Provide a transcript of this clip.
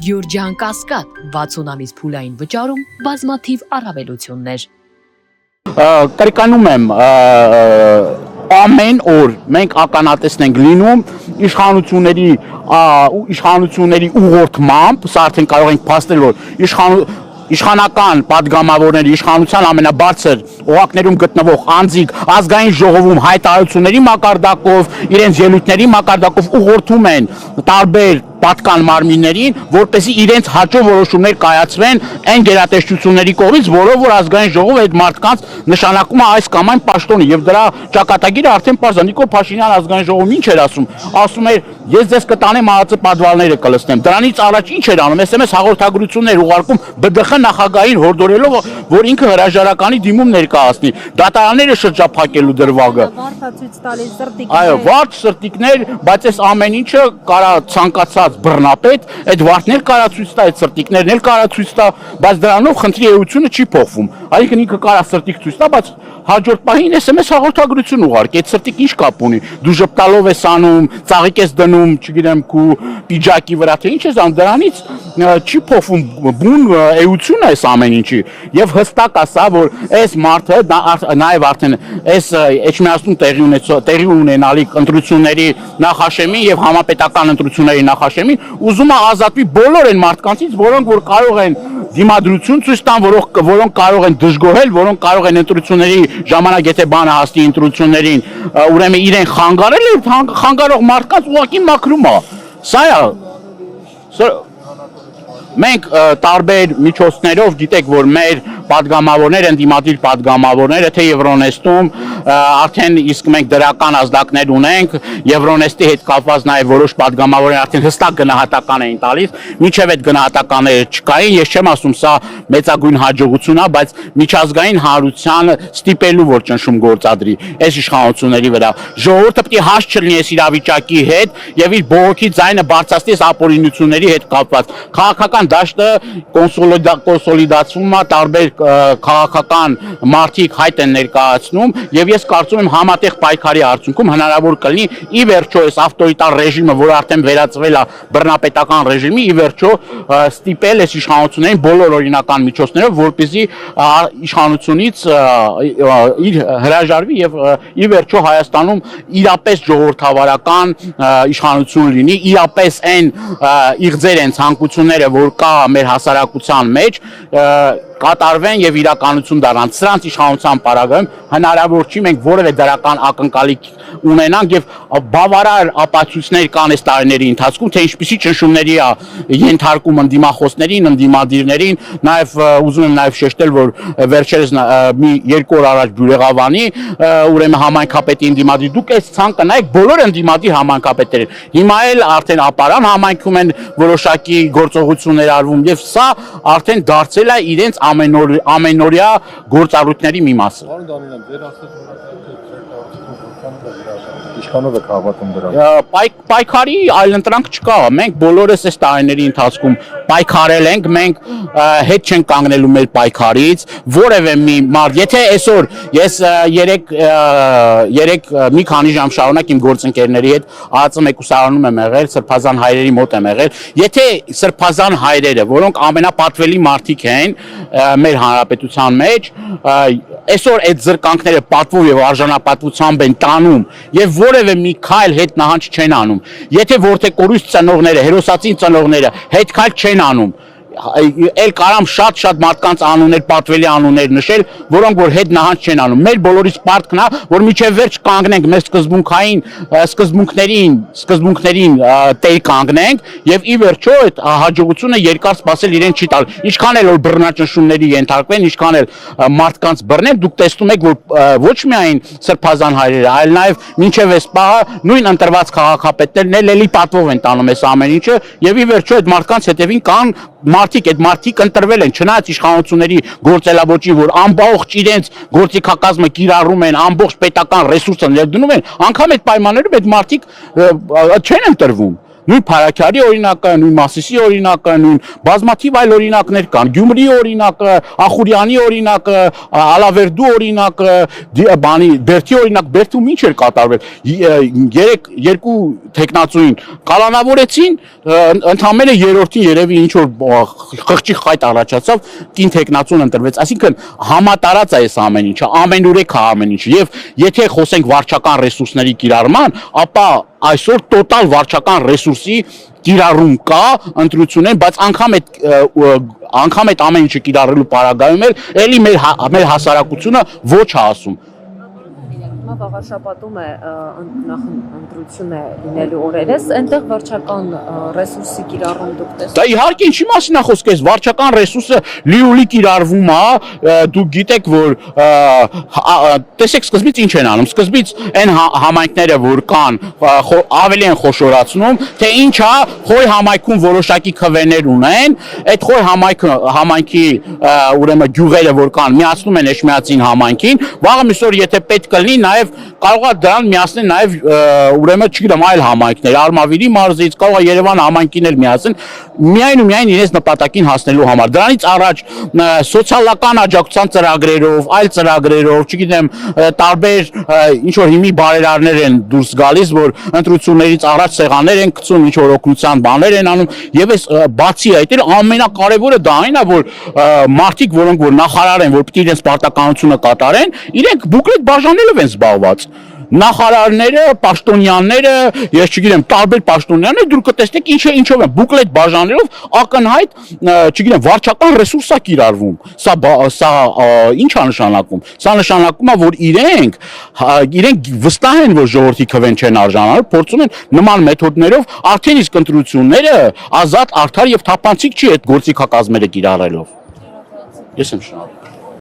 Գյուրջան Կասկադ 60 ամիս փուլային վճարում բազմաթիվ առավելություններ։ Կրկնում եմ ամեն օր մենք ականատեսն ենք լինում իշխանությունների ուղղորդմամբ, սա արդեն կարող ենք փաստել, որ իշխանական падգամավորների իշխանության ամենաբարձր օղակներում գտնվող անձիկ ազգային ժողովում հայտարարությունների մակարդակով, իրենց ելույթների մակարդակով ուղղորդում են տարբեր պատկան մարմիններին, որպեսզի իրենց հաջող որոշումներ կայացվեն այն գերատեսչությունների կողմից, որով որ ազգային ժողովը այդ մարդկանց նշանակում է այս կամ այն պաշտոնի, եւ դրա ճակատագիրը արդեն պարզ է։ Նիկոլ Փաշինյանը ազգային ժողովում ինչ էր ասում։ Ասում էր, ես ձեզ կտանեմ ԱԱԾ պատվալները կլցնեմ։ Դրանից առաջ ինչ էր անում, SMS հաղորդագրություններ ուղարկում ԲԴԽ նախագահին հորդորելով, որ ինքը հրաժարականի դիմում ներկայացնի, դատարանները շրջափակելու դրվագը։ Այո, վարդ սրտիկներ, բայց այս ամեն ինչը կարա ցանկացած բռնապետ այդ վարդներ կարա ցույց տա, այդ սրտիկներն էլ կարա ցույց տա, բայց դրանով խնդրի էությունը չի փոխվում։ Այսինքն ինքը կարա սրտիկ ցույց տա, բայց հաջորդ պահին SMS հաղորդագրություն ուղարկի, այդ սրտիկ ինչ կապ ունի։ Դու ժպտալով ես անում, ծաղիկ ես դնում, չգիտեմ, քու պիջակի վրա, թե ինչ ես անում, դրանից չի փոխվում բուն էությունը այս ամեն ինչի։ Եվ հստակ է սա, որ այս մարդը նաև արդեն այս Էջմիածնում տեղի ունենալիք ընտրությունների նախաշեմին եւ համապետական ընտրությունների նախաշեմին ուզում է ազատվի բոլոր այն մարդկանցից, որոնք որ կարող են դիմադրություն ցույց տան, որոնք կարող են դժգոհել, որոնք կարող են ընտրությունների ժամանակ եթե բանը հասնի ընտրություններին, ուրեմն իրեն խանգարել եւ խանգարող մարդկանց ուղղակի մաքրում է։ Սա է։ Մենք տարբեր միջոցներով գիտեք, որ մեր падգամավորները, ընդդիմադիր падգամավորները, թե Եվրոնեստում արդեն իսկ մենք դրական ազդակներ ունենք, Եվրոնեստի հետ կապված նաև որոշ падգամավորներ արդեն հստակ գնահատական էին տալիս, մինչև այդ գնահատականները չկային, ես չեմ ասում սա մեծագույն հաջողություն է, բայց միջազգային հանրությանը ստիպելու որ ճնշում գործադրի այս իշխանությունների վրա։ Ժողովուրդը պետք է հաս չլինի այս իրավիճակի հետ եւ իր բողոքի ձայնը բարձրացնի ապօրինությունների հետ կապված։ Քաղաքական դաշտը կոնսոլիդացվում է, տարբեր քաղաքական մարդիկ հայտ են ներկայացնում եւ ես կարծում եմ համատեղ պայքարի արդյունքում հնարավոր կլինի ի վերջո այս ավտորիտար ռեժիմը, որ արդեն վերածվել է բռնապետական ռեժիմի, ի վերջո ստիպել այս իշխանություններին բոլոր օրինական միջոցներով, որպեսզի իշխանությունից իր հրաժարվի եւ ի վերջո Հայաստանում իրապես ժողովրդավարական իշխանություն լինի, իրապես այն իղձեր են ցանկությունները, որ կա մեր հասարակության մեջ, կատարվեն եւ իրականություն դառնան։ Սրանց իշխանության պարագայում հնարավոր չի մենք որևէ դրական ակնկալիք ունենանք եւ բավարար ապացույցներ կան այս տարիների ընթացքում, թե ինչպիսի ճնշումների է ենթարկում ընդդիմախոսներին, ընդդիմադիրներին, նաեւ ուզում եմ նաեւ շեշտել, որ վերջերս մի 2 օր առաջ Բյուրեղավանի ուրեմն համայնքապետի ընդդիմադիր, դուք այս ցանկը նայեք բոլոր ընդդիմադիր համայնքապետերին։ Հիմա էլ արդեն ապարան համայնքում են որոշակի գործողություններ արվում եւ սա արդեն դարձել է իրենց ամենօրյա գործառույթների մի մասը։ Պարոն Դանիելյան, ձեր իշխանով եք հավատում դրան։ Պայքարի այլընտրանք չկա։ Մենք բոլորս այս տարիների ընթացքում պայքարել ենք, մենք հետ չենք կանգնելու մեր պայքարից, որևէ մի մարդ, եթե այսօր ես երեք մի քանի ժամ շարունակ իմ գործընկերների հետ ԱԱԾ մեկուսարանում եմ եղել, սրբազան հայրերի մոտ եմ եղել, եթե սրբազան հայրերը, որոնք ամենապատվելի մարդիկ են մեր հանրապետության մեջ, այսօր այդ զրկանքները պատվով եւ արժանապատվությամբ են տանում եւ որևէ մի քայլ հետ նահանջ չեն անում, եթե որթեկորույս ծնողները, հերոսացին ծնողները հետ քայլ չեն անում, էլ կարամ շատ մարդկանց անուններ, պատվելի անուններ նշել, որոնք որ հետ նահանջ չեն անում։ Մեր բոլորիս պարտքն է, որ միջև վերջ կանգնենք մեր սկզբունքներին տեր կանգնենք եւ ի վերջո այդ հաջողությունը երկար սպասել իրեն չի տալ։ Ինչքան էլ որ բռնաճնշումների ենթարկվեն, ինչքան էլ մարդկանց բռնեն, դուք տեսնում եք, որ ոչ միայն սրբազան հայրերը, այլ նաեւ մինչև այս պահը նույն ընտրված քաղաքապետներն էլ էլի պատվով են տանում այս ամեն ինչը եւ ի վերջո այդ մարդկանց հետևին կան այդ մարդիկ ընտրվել են, չնայած իշխանությունների գործելավոճի, որ ամբողջ իրենց գործիքակազմը կիրառում են, ամբողջ պետական ռեսուրսը ներդնում են, անգամ այդ պայմաններում այդ մարդիկ չեն ընտրվում։ Նույն Փարաքյարի օրինակը, նույն Մասիսի օրինակը, նույն բազմաթիվ այլ օրինակներ կան։ Գյումրիի օրինակը, Ախուրյանի օրինակը, Ալավերդու օրինակը, բանի Բերդի օրինակ, Բերդում ինչ էր կատարվել։ Երկու տեխնացուին կալանավորեցին, ընդամենը երրորդին երևի ինչ որ խղճի խայտ առաջացավ, կին տեխնացուն ընտրվեց։ Այսինքն համատարած է այս ամեն ինչը, ամենուրեք է ամեն ինչը։ Եվ եթե խոսենք վարչական ռեսուրսների կիրառման, ապա այսօր տոտալ վարչական ռեսուրսի կիրառում կա ընտրություններ, բայց անգամ այդ ամեն ինչը կիրառելու պարագայում էլի մեր հասարակությունը ոչ է ասում։ Հիմա վաղաշաբաթում է ընտրություն է լինելու օրերս, այնտեղ վարչական ռեսուրսի կիրառում դուք տեսնում։ Դա իհարկե ինչի մասին է խոսքը, վարչական ռեսուրսը լիուլի կիրառվում է, դուք գիտեք, որ տեսեք սկզբից ինչ են անում, սկզբից այն համայնքները, որ կան, ավելի են խոշորացնում, թե ինչ է, խոյ համայնքում որոշակի քվեներ ունեն, այդ խոյ համայնքի ուրեմն գյուղերը, որ կան, միացնում են Էջմիածին համայնքին, վաղը մյուս օր եթե պետք կլինի, նաև կարող է դրան միացնել նաև ուրեմն չգիտեմ այլ համայնքներ, Արմավիրի մարզից, կարող է Երևան համայնքին էլ միացնել, միայն ու միայն իրենց նպատակին հասնելու համար։ Դրանից առաջ սոցիալական աջակցության ծրագրերով, այլ ծրագրերով, չգիտեմ, տարբեր ինչ որ հիմի բարերարներ են դուրս գալիս, որ ընտրություններից առաջ սեղաններ են գցում, ինչ որ օգնության բաներ են անում, եւ այս բացի այդ էլ ամենակարևորը դա այն է, որ մարդիկ, որոնք որ նախարար են, որ պիտի իրենց պարտականությունը կատարեն, իրենք բուկլետ բաժանելով են զբաղված։ Նախարարները, պաշտոնյաները, ես չգիտեմ, տարբեր պաշտոնյաներ դուք կտեսնեք ինչով են բուկլետ բաժանելով ակնհայտ, չգիտեմ, վարչական ռեսուրս է կիրառվում։ Սա ինչ է նշանակում։ Սա նշանակում է, որ իրենք վստահ են, որ ժողովրդի քվեն չեն արժանանում, փորձում են նման մեթոդներով արդեն իսկ ընտրությունները ազատ, արդար եւ թափանցիկ չի այդ գործիքակազմերը կիրառելով։ Ես եմ շնորհակալ։